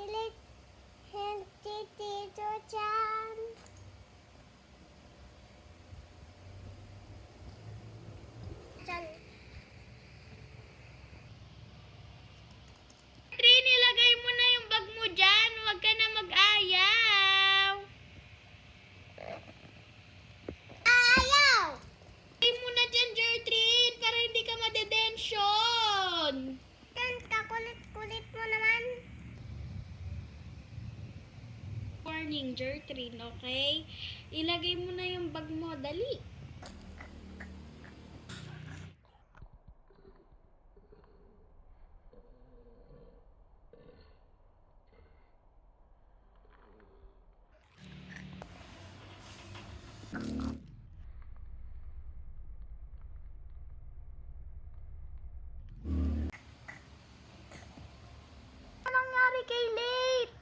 pilit hindi dito dyan. Trin, ilagay mo na yung bag mo dyan. Huwag ka na mag-ayaw. Ayaw! Ilagay mo na dyan, Gertrin, para hindi ka madedensyon. Kakulit-kulit mo naman. Morning, Gertrin, okay? Ilagay mo na yung bag mo. Dali. Ano nangyari kay Late?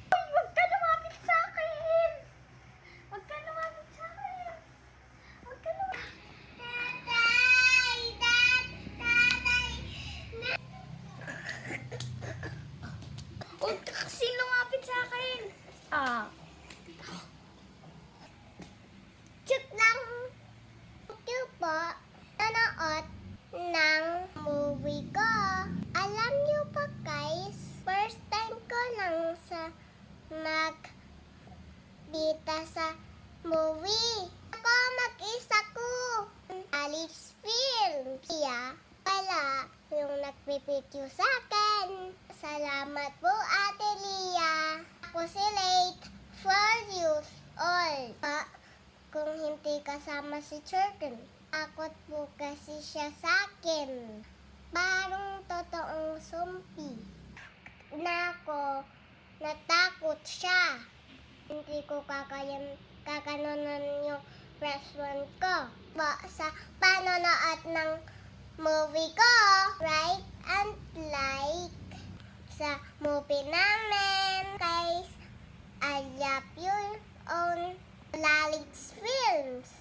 Uy, huwag ka lumapit sa akin! Huwag ka lumapit sa akin! Huwag ka lumapit. Tatay! Tatay! Huwag ka kasi lumapit sa akin! Ah. Chuk lang. Thank you po. Nanood ng movie ko. Alam niyo pa guys, first time ko lang sa magbita sa movie. Ako mag-isa ko. Alice Film. Siya pala yung nagpipicture sa akin. Salamat po Ate Lia. Ako si Late, 4 years old. Kung hindi kasama si Jordan, takot po kasi siya sa akin. Parang totoong sumpi. Natakot siya. Hindi ko kakanunan yung restaurant ko. Sa panonood ng movie ko, right and like sa movie namin. Guys, I love you on Lalix Films.